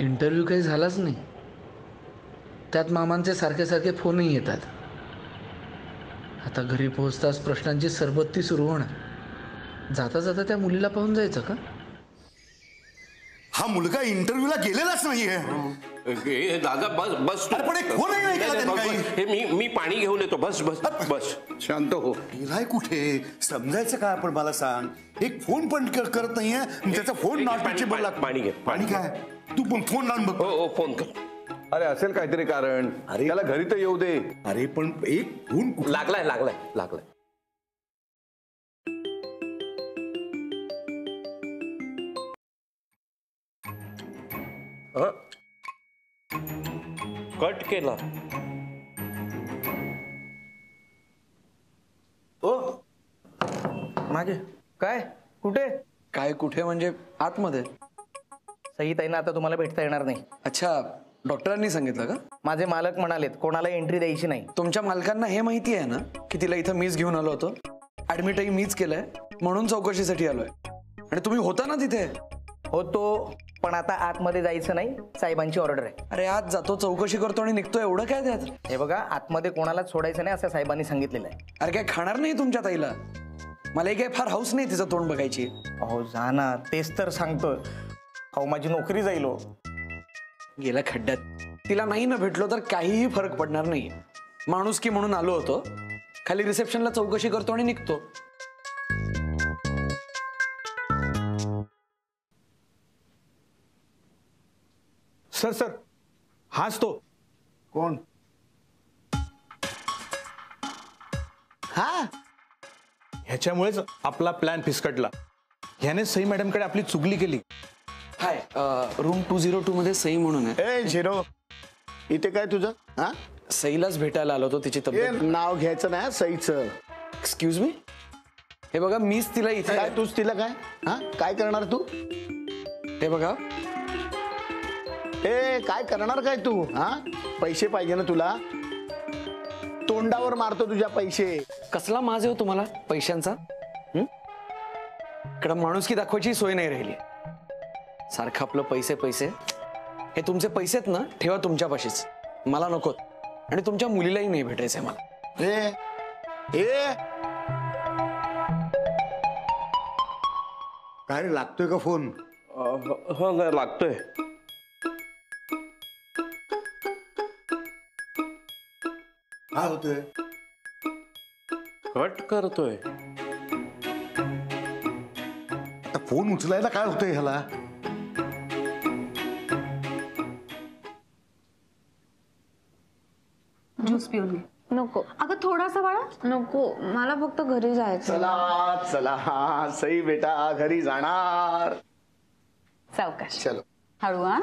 Interview काही झालाच नाही. त्यात मामांचे सारखे सारखे फोनही येतात. आता घरी पोहोचताच प्रश्नांची सरबत्ती सुरू होणार. जाता जाता त्या मुलीला पाहून जायचं का? हा मुलगा इंटरव्ह्यूला गेलेलाच नाहीये. दादा बस बस. अरे पण एक फोनही नाही केला त्यांनी काही. हे मी पाणी घेऊन येतो. बस बस बस शांत हो. गेलाय कुठे समजायचं काय आपण मला सांग. एक फोन पण करत नाहीये. त्याचा फोन नॉट रिचेबल. पाणी घे. पाणी काय तू पण फोन लावून बघ. हो फोन कर. अरे असेल काहीतरी कारण. अरे त्याला घरी तर येऊ दे. अरे पण एक फोन लागलाय लागलाय लागलाय. कट केला. ओ मागे काय कुठे काय कुठे म्हणजे आतमध्ये. सई ताईंना आता तुम्हाला भेटता येणार नाही. अच्छा, डॉक्टरांनी सांगितलं का? माझे मालक म्हणालेत कोणाला एंट्री द्यायची नाही. तुमच्या मालकांना हे माहिती आहे ना की तिला इथं मीच घेऊन आलो होतो. ऍडमिटही मीच केलंय म्हणून चौकशीसाठी आलोय. आणि तुम्ही होता ना तिथे? होतो पण आता आतमध्ये जायचं नाही. साहेबांची ऑर्डर आहे. अरे आज जातो चौकशी करतो आणि निघतो एवढं काय त्यात? हे बघा आतमध्ये कोणालाच सोडायचं नाही असं साहेबांनी सांगितलेलं आहे. अरे काय खाणार नाही तुमच्या ताईला? मला काही फार हाऊस नाही तिचं तोंड बघायची. अहो जा ना, तेच तर सांगतो. अहो माझी नोकरी जाईल. गेल्या खड्ड्यात. तिला नाही ना भेटलो तर काहीही फरक पडणार नाही. माणुसकी म्हणून आलो होतो. खाली रिसेप्शनला चौकशी करतो आणि निघतो. सर सर हाच तो. कोण? हा ह्याच्यामुळेच आपला प्लॅन फिसकटला. ह्याने सई मॅडमकडे आपली चुगली केली. हाय, रूम 202 मध्ये सई म्हणून आहे. ए झिरो, इथे काय तुझं? हा सईलाच भेटायला आलो होतो. तिची तब्येत. नाव घ्यायचं नाही सईचं. Excuse me. हे बघा मीच तिला इथे. काय तूच तिला काय? हा काय करणार तू? हे बघा. ए काय करणार काय तू? हा पैसे पाहिजे ना तुला? तोंडावर मारतो तुझ्या पैसे. कसला माज आहे हो तुम्हाला पैशांचा? इकडं माणुसकी दाखवायची सोय नाही राहिली. सारखं आपलं पैसे पैसे. हे तुमचे पैसे आहेत ना, ठेवा तुमच्यापाशीच. मला नकोत. आणि तुमच्या मुलीलाही नाही भेटायचंय मला. ए काय रे, लागतोय का फोन? हो नाही लागतोय. काय होतोय? कट करतोय. आता फोन उचलायला काय होतंय ह्याला? ज्यूस पिऊन घे. नको अगं थोडासा बाळा. नको मला फक्त घरी जायचं. चला चला सई बेटा घरी जाणार. सावकाश. चलो हळू. हा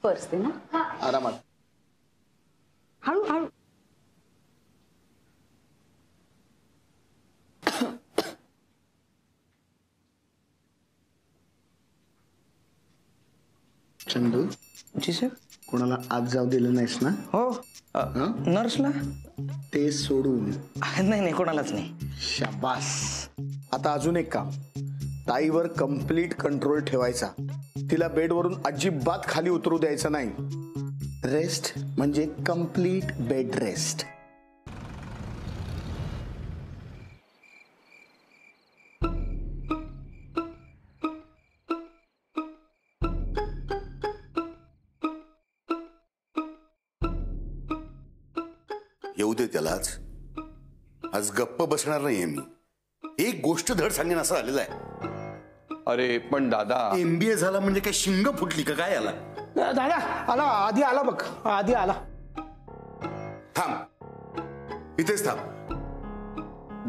पर्स दे ना. आरामात. हळू हळू. चंदू जी सर. कोणाला आज जाऊ दिलं नाहीस ना? हो नर्सला. ते सोडून. नाही नाही कोणालाच नाही. शाबास. आता अजून एक काम. ताईवर कंप्लीट कंट्रोल ठेवायचा. तिला बेडवरून अजिबात खाली उतरू द्यायचं नाही. रेस्ट म्हणजे कंप्लीट बेड रेस्ट. येऊ दे त्यालाच. आज गप्प बसणार नाहीये मी. एक गोष्ट धड सांगेन असं आलेलं आहे. अरे पण दादा. MBA झाला म्हणजे काय शिंग फुटली का काय आला? दादा आला. आधी आला बघ. आधी आला. थांब इथेच थांब.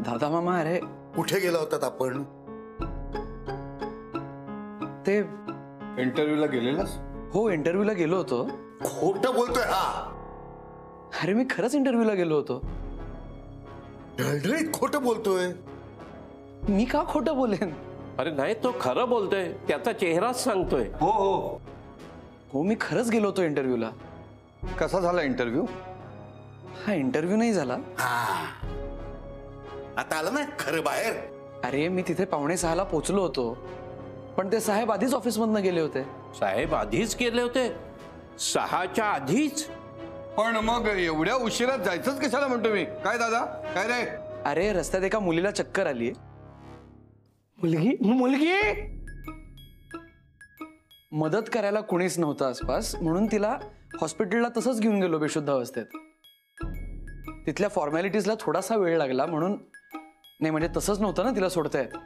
दादा मामा. अरे कुठे गेला होतात आपण? ते इंटरव्ह्यूला गेलेलास? हो इंटरव्ह्यूला गेलो होतो. खोटं बोलतोय हा. अरे मी खरंच इंटरव्ह्यूला गेलो होतो. ढळढळीत खोटं बोलतोय. मी का खोटं बोलेन? अरे नाही तो खरं बोलतोय. त्याचा चेहराच सांगतोय. हो हो हो मी खरंच गेलो होतो इंटरव्ह्यूला. कसा झाला इंटरव्ह्यू? हा इंटरव्ह्यू नाही झाला. आता आलं ना खरं बाहेर. अरे मी तिथे 5:45 पोहोचलो होतो. पण ते साहेब आधीच ऑफिसमधनं गेले होते. साहेब आधीच गेले होते? 6च्या आधीच? पण मग एवढ्या उशिरात जायचंच कशाला म्हणतो मी? काय दादा, काय रे? अरे रस्त्यात एका मुलीला चक्कर आली. मुलगी मदत करायला कुणीच नव्हतं आसपास, म्हणून तिला हॉस्पिटलला तसंच घेऊन गेलो बेशुद्ध अवस्थेत. तिथल्या फॉर्मॅलिटीजला थोडासा वेळ लागला म्हणून. नाही म्हणजे तसंच नव्हतं ना तिला सोडता येत.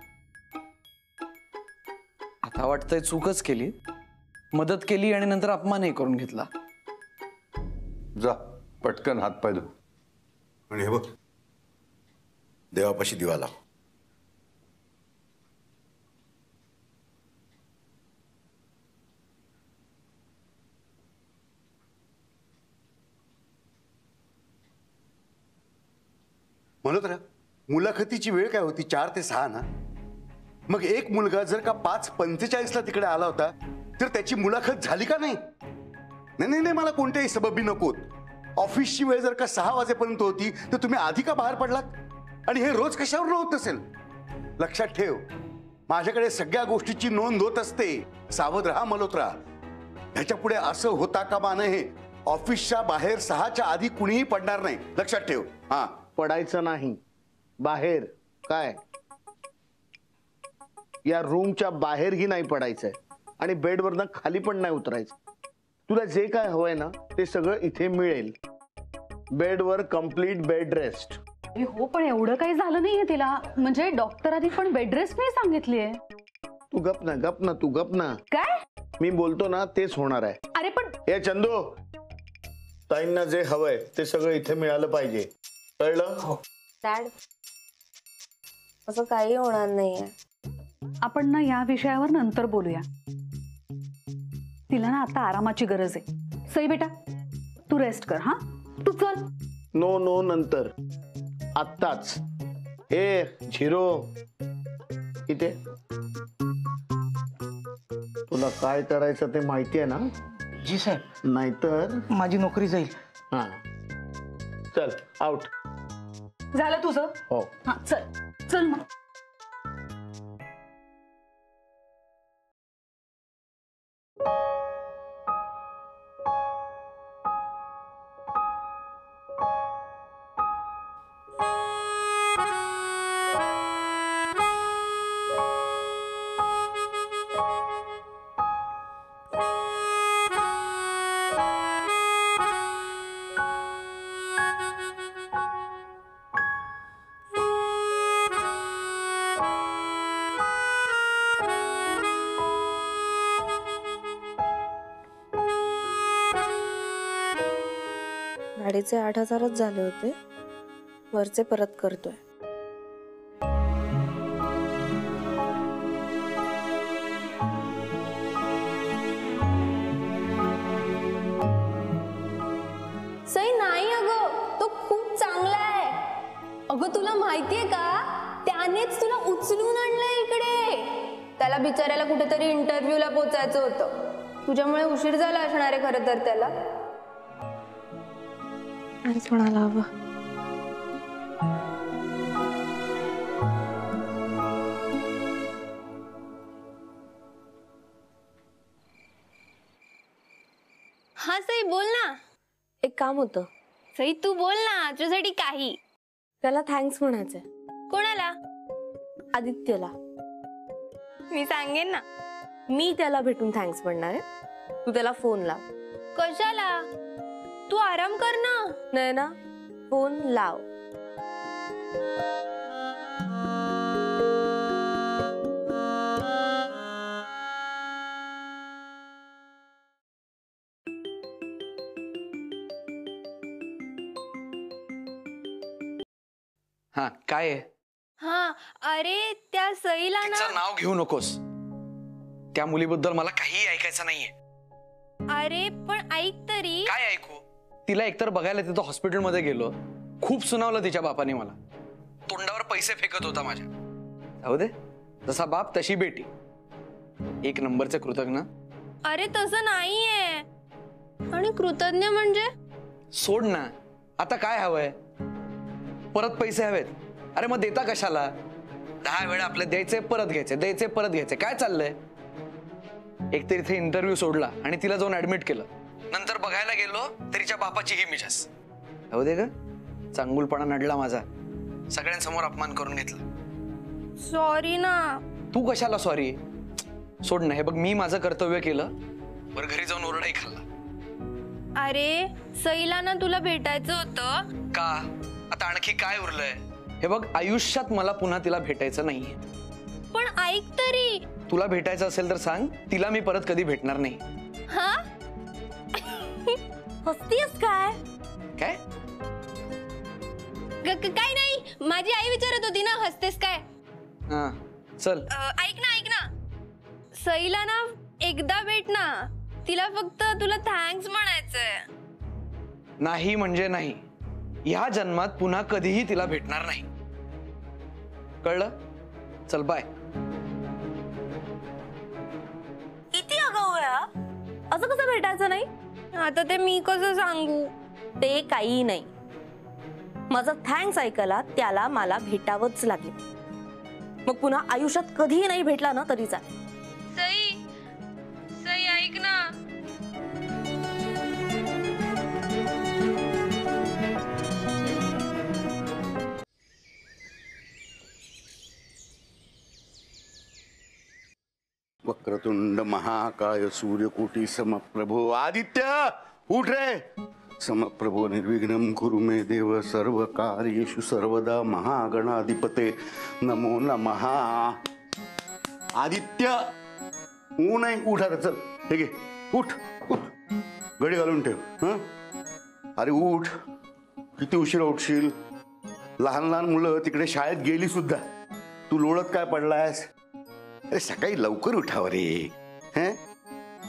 आता वाटतंय चूकच केली, मदत केली आणि नंतर अपमानही करून घेतला. जा पटकन हातपाय धु. आणि हे बघ, देवापाशी दिवा लाव. म्हणत राहा, मुलाखतीची वेळ काय होती? 4 ते 6 ना. मग एक मुलगा जर का 5:45 तिकडे आला होता तर त्याची मुलाखत झाली का नाही? नाही नाही, मला कोणत्याही सबबी नकोत. ऑफिसची वेळ जर का 6 वाजेपर्यंत होती तर तुम्ही आधी का बाहेर पडलात? आणि हे रोज कशावर होत असेल? लक्षात ठेव, माझ्याकडे सगळ्या गोष्टीची नोंद होत असते. सावध राहा मल्होत्रा. ह्याच्या पुढे असं होता कामा नये. ऑफिसच्या बाहेर 6च्या आधी कुणीही पडणार नाही, लक्षात ठेव. हा, पडायचं नाही बाहेर. काय या रूमच्या बाहेरही नाही पडायचंय आणि बेडवरनं खाली पण नाही उतरायचं. तुला जे काय हवंय ना ते सगळं इथे मिळेल. बेडवर कम्प्लीट बेड रेस्ट. हो पण एवढं काही झालं नाहीये तिला. म्हणजे डॉक्टरांनी पण बेड रेस्ट नाही सांगितलीये. तू गप ना, तू गप ना. काय मी बोलतो ना तेच होणार आहे. अरे पण हे चंदू, ताईंना जे हवंय ते सगळं इथे मिळालं पाहिजे, कळलं? डॅड, असं काही होणार नाहीये. आपण ना या विषयावर नंतर बोलूया. तिला ना आता आरामाची गरज आहे. सई बेटा तू रेस्ट कर. हा तू चल. नो नो, नंतर. आत्ताच. ए झिरो, इथे. तुला काय करायचं ते माहिती आहे ना? जी साहेब. नाहीतर माझी नोकरी जाईल. हा, चल आउट. झालं तुझं? हो. हा चल चल मग. गाडीचे 8,000च झाले होते. वरचे परत करतोय. सई नाही अगं, तो खूप चांगला आहे. अगं तुला माहितीये का, त्यानेच तुला उचलून आणलंय इकडे. त्याला बिचाऱ्याला कुठेतरी इंटरव्ह्यूला पोचायचं होतं. तुझ्यामुळे उशीर झाला असणार आहे खरं तर त्याला. नाहीच म्हणायला हवं. हा सई बोल ना. एक काम होतं. सई तू बोल ना, तुझ्यासाठी काही. त्याला थँक्स म्हणायचंय. कोणाला? आदित्यला. मी सांगेन ना. मी त्याला भेटून थँक्स म्हणणार आहे. तू त्याला फोन लाव. कशाला? तू आराम कर ना. नाही ना, फोन लाव. हा काय आहे? हा अरे त्या सईला ना. तिचं नाव घेऊ नकोस. त्या मुलीबद्दल मला काही ऐकायचं नाहीये. अरे पण ऐक तरी. काय ऐकू? तिला एकतर बघायला तिथं हॉस्पिटलमध्ये गेलो. खूप सुनावलं तिच्या बापाने मला. तोंडावर पैसे फेकत होता माझ्या. जाऊ दे, जसा बाप तशी बेटी. 1 नंबरचे कृतज्ञ. अरे तसं नाहीये. आणि कृतज्ञ म्हणजे? सोड ना. आता काय हवंय? परत पैसे हवेत. अरे मग देता कशाला? 10 वेळा आपले द्यायचे परत घ्यायचे, द्यायचे परत घ्यायचे. काय चाललंय? एक तर इथे इंटरव्ह्यू सोडला आणि तिला जाऊन ऍडमिट केलं. नंतर बघायला गेलो तरीच्या बापाची ही मिजाज. जाऊ दे ग, चांगुलपणा नडला माझा. सगळ्यांसमोर अपमान करून घेतला. सॉरी ना. तू कशाला सॉरी? सोड ना. हे बघ, मी माझं कर्तव्य केलं. वर घरी जाऊन ओरडाही खाल्ला. अरे सईला ना तुला भेटायचं होतं. का? आता आणखी काय उरलंय? हे बघ, आयुष्यात मला पुन्हा तिला भेटायचं नाहीये. पण ऐक तरी. तुला भेटायचं असेल तर सांग, तिला मी परत कधी भेटणार नाही. हा? हसतीयस काय? काय? काय नाही, माझी आई विचारत होती ना हसतेस काय. हा चल. ऐक ना, सईला ना एकदा भेट ना. तिला फक्त तुला थँक्स म्हणायचंय. नाही म्हणजे नाही. ह्या जन्मात पुन्हा कधीही तिला भेटणार नाही. कळलं? चल बाय. किती आगाऊ आहे हा? असं कसं भेटायचं नाही? आता ते मी कसं सांगू? ते काही नाही. माझा थँक्स ऐकायला त्याला मला भेटावंच लागेल. मग पुन्हा आयुष्यात कधीही नाही भेटला ना तरी चालेल. सई ऐक ना. वक्रतुंड महाकाय सूर्यकोटी समप्रभो. आदित्य उठ रे. समप्रभो निर्विघ्नं कुरु मे देव सर्व कार्येषु सर्वदा महागणाधिपते नमो नमः. आदित्य ऊन आहे, उठ आता. चल हे घे, उठ उठ. घडी घालून ठेव. हं अरे उठ. किती उशीर उठशील? लहान लहान मुलं तिकडे शाळेत गेली सुद्धा. तू लोळत काय पडलायस? अरे सकाळी लवकर उठावं रे. हे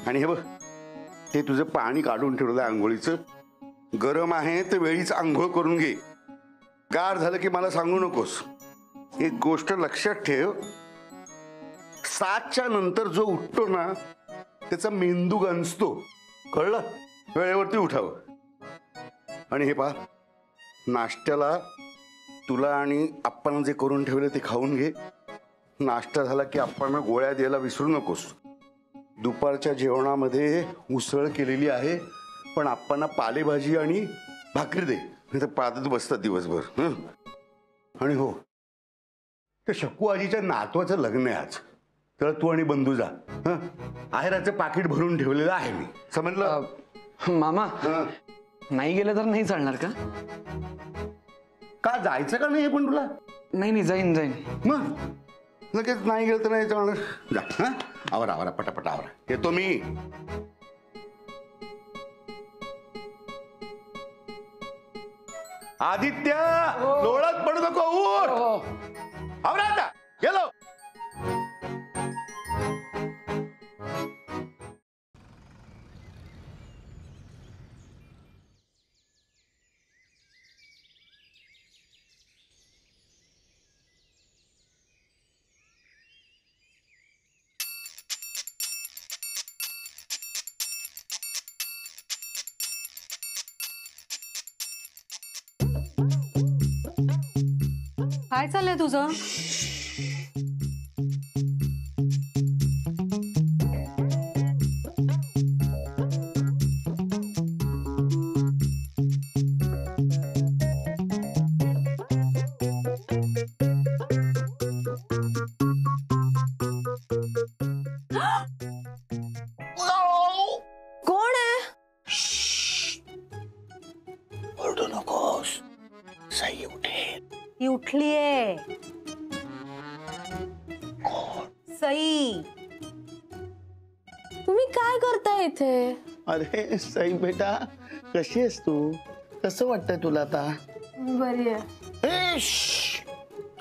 आणि हे बघ, ते तुझं पाणी काढून ठेवलं आंघोळीचं. गरम आहे तर वेळीच आंघोळ करून घे. गार झालं की मला सांगू नकोस. एक गोष्ट लक्षात ठेव, 7च्या नंतर जो उठतो ना त्याचा मेंदू गंजतो. कळलं? वेळेवरती उठावं. आणि हे पहा, नाश्त्याला तुला आणि आपण जे करून ठेवले ते खाऊन घे. नाश्ता झाला की आपण गोळ्या द्यायला विसरू नकोस. दुपारच्या जेवणामध्ये उसळ केलेली आहे, पण आपण पालेभाजी आणि भाकरी दे, नाही तर पादत बसतात दिवसभर. हं आणि हो, त्या शकू आजीच्या नातवाचं लग्न आहे आज. तर तू आणि बंधू जा. हं आहेराचं पाकिट भरून ठेवलेलं आहे मी. समजलं? मामा नाही गेलं तर नाही चालणार का? का जायचं का नाही पण तुला? नाही जाईन. मग लगेच नाही गेलं तर नाही चालणार. जा. हा आवरा आवरा पटापट आवरा. येतो मी. आदित्य लोळत पडू नको. उठ. आवरा आता. गेलो. काय चाललंय तुझं? कोण आहे? ओरडू नकोस. सई उठेल. ती उठलीये. सई, तुम्ही काय करताय इथे? अरे सई बेटा, कशी आहेस तू? कसं वाटतंय तुला आता? बरी आहे.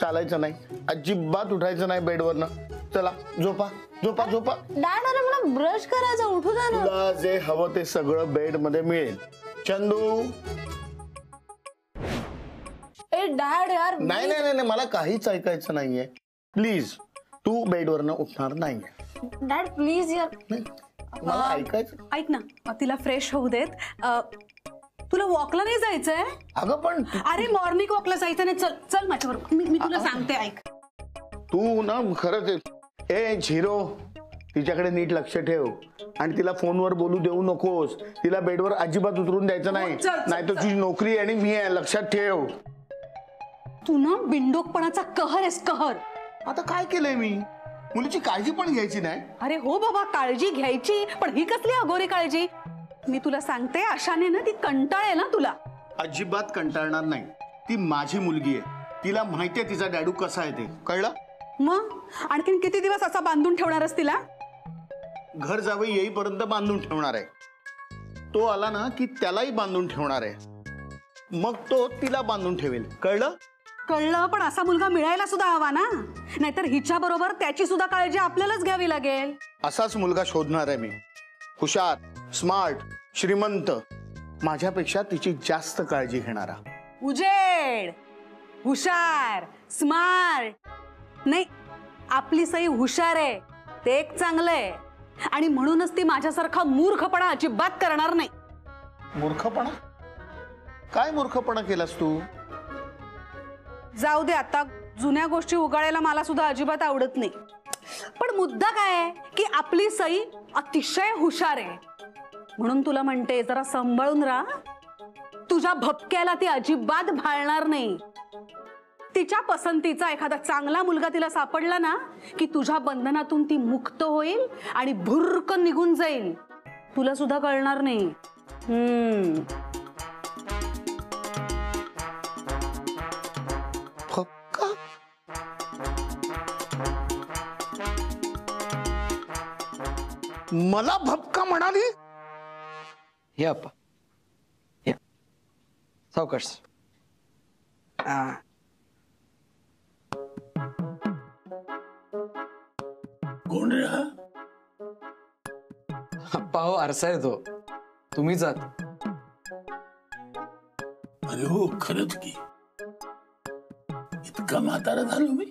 चालायचं नाही, अजिबात उठायचं नाही बेडवरनं. चला झोपा झोपा झोपा. डॅड, अरे मला ब्रश करायचा, उठू द्या ना. तुला जे हवं ते सगळं बेड मध्ये मिळेल. चंदू. ए डॅड यार. नाही नाही नाही, मला काहीच ऐकायचं नाहीये. प्लीज तू बेडवरनं उठणार नाहीये. डॅड प्लीज यार. मला ऐकायचं. ऐक ना, तिला फ्रेश होऊ देत. तुला वॉकला नाही जायचंय? अगं पण अरे मॉर्निंग वॉकला जायचं नाही. चल चल माझ्याबरोबर. मी तुला सांगते, ऐक. तू ना खरंच. ए झिरो, तिच्याकडे नीट लक्ष ठेव आणि तिला फोनवर बोलू देऊ नकोस. तिला बेडवर अजिबात उतरून द्यायचं नाही, नाही तर तुझी नोकरी आणि मी आहे, लक्षात ठेव. तू ना बिंडोकपणाचा कहर आहेस, कहर. आता काय केलंय मी? मुलीची काळजी पण घ्यायची नाही? अरे हो बाबा, काळजी घ्यायची, पण ही कसली अघोरी काळजी? मी तुला सांगते, अशाने ना ती कंटाळेल ना तुला. अजिबात कंटाळणार नाही. ती माझी मुलगी आहे, तिला माहितीये तिचा डॅडू कसा आहे ते, कळलं? मग आणखीन किती दिवस असा बांधून ठेवणारच तिला? घर जावई येईपर्यंत बांधून ठेवणार आहे. तो आला ना की त्यालाही बांधून ठेवणार आहे, मग तो तिला बांधून ठेवेल, कळलं? कळलं, पण असा मुलगा मिळायला सुद्धा हवा ना, नाहीतर हिच्या बरोबर त्याची सुद्धा काळजी आपल्यालाच घ्यावी लागेल. असाच मुलगा शोधणार आहे मी. हुशार, स्मार्ट, श्रीमंत, माझ्यापेक्षा तिची जास्त काळजी घेणारा. उजेड, हुशार, स्मार्ट नाही, आपली सई हुशार आहे, ते एक चांगलं आहे. आणि म्हणूनच ती माझ्यासारखा मूर्खपणा अजिबात करणार नाही. मूर्खपणा? काय मूर्खपणा केलास तू? जाऊ दे, आता जुन्या गोष्टी उगाळायला मला सुद्धा अजिबात आवडत नाही. पण मुद्दा काय आहे की आपली सई अतिशय हुशार आहे. म्हणून तुला म्हणते, जरा सांभाळून राहा. तुझ्या भपक्याला ती अजिबात भाळणार नाही. तिच्या पसंतीचा एखादा चांगला मुलगा तिला सापडला ना की तुझ्या बंधनातून ती मुक्त होईल आणि भुर्क निघून जाईल. तुला सुद्धा कळणार नाही. मला भपका म्हणाली? या अप्पा, या सावकाश. कोण रे हा? अप्पा हो, आरसा आहे तो, तुम्ही जात. अरे हो, खरंच की इतका म्हातारा झालो मी.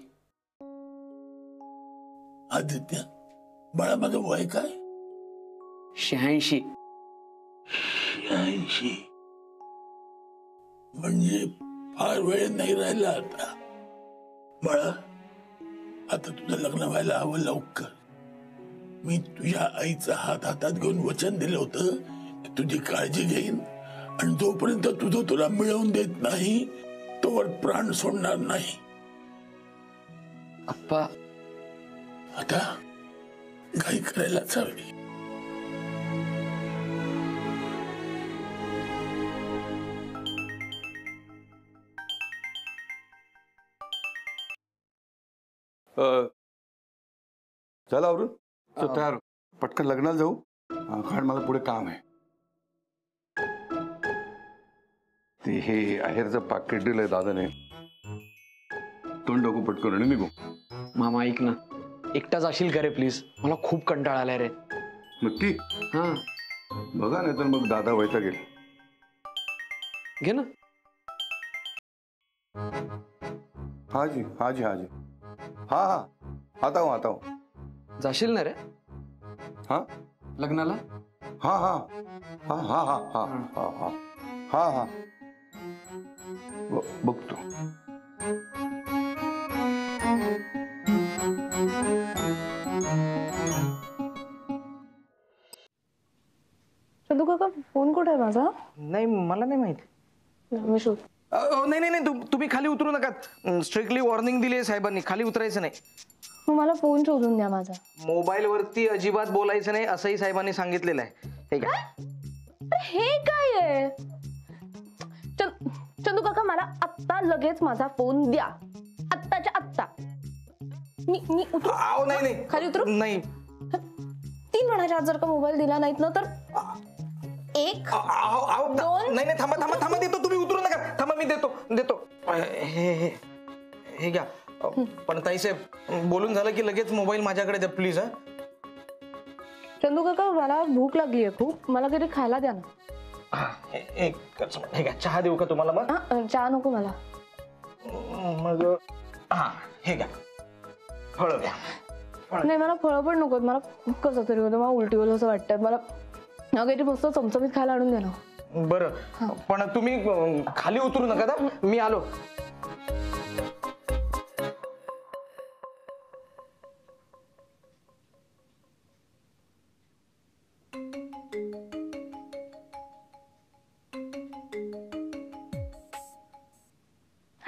आदित्य बाळा, माझं वय काय? 86. 86 म्हणजे फार वेळ नाही राहिला आता. बाळा, आता तुझं लग्न व्हायला हवं लवकर. मी तुझ्या आईचा हात हातात घेऊन वचन दिलं होतं की तुझी काळजी घेईन आणि जोपर्यंत तुझं तुला मिळवून देत नाही तोवर प्राण सोडणार नाही. अप्पा, आता काही करायलाच हवी. चला आवरून तयार, पटकन लग्नाला जाऊ, कारण मला पुढे काम आहे. ते हे आहेरचं पाकिट दिलंय दादाने, तोंड टाकू पटकन आणि निघू. मामा ऐक ना, एकटाच असेल का रे प्लीज? मला खूप कंटाळा आलाय रे. नक्की? हा, बघा नाही तर मग दादा व्हायचा गेल. घे ना. हा जी, हा जी, हा जी, हा हा, आता हूँ. जाशील ना रे हा लग्नाला? हा हा हा हा हा हा हा हा हा हा बघतो. चंदू काका, फोन कुठे आहे माझा? नाही, मला नाही माहिती. मी शोध. नाही नाही नाही, तुम्ही खाली उतरू नका. स्ट्रिक्टली वॉर्निंग दिली आहे साहेबांनी, खाली उतरायचं नाही. मग मला फोन शोधून द्या माझा. मोबाईल वरती अजिबात बोलायचं नाही असंही साहेबांनी सांगितलेलं आहे. हे काय? हे काय आहे? चंदू काका, मला आत्ता लगेच माझा फोन द्या, आत्ताच्या आत्ता. मी उतरू? नाही नाही, खाली उतरू? नाही. 3 महिन्याच्या आत जर का मोबाईल दिला नाहीत ना तर 1 2. नाही नाही, थांबा, देतो. तुम्ही उतरू नका, थांबा, मी देतो. हे घ्या. पण ताईसाहेब, बोलून झालं की लगेच मोबाईल माझ्याकडे द्या प्लीज. चंदू काका, मला भूक लागली आहे खूप, मला काहीतरी खायला द्या ना. हे घ्या. चहा देऊ का तुम्हाला? मग चहा नको मला. मग हे घ्या, फळ द्या. नाही, मला फळं पण नको. मला कसं तरी होतं, मला उलटी होईल असं वाटतंय. मला काहीतरी मस्त चमचमीत खायला आणून द्या ना. बरं, पण तुम्ही खाली उतरू नका, मी आलो.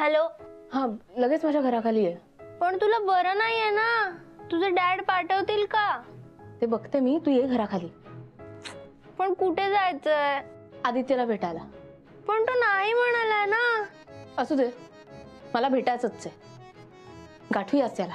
हॅलो. हा लगेच माझ्या घराखाली आहे. पण तुला बरं नाहीये ना, तुझे डॅड पाठवतील का? ते बघते मी, तू ये घराखाली. पण कुठे जायचंय? आदित्यला भेटायला. पण तो नाही म्हणालाय ना. असू दे, मला भेटायचंच आहे. गाठूयाच त्याला.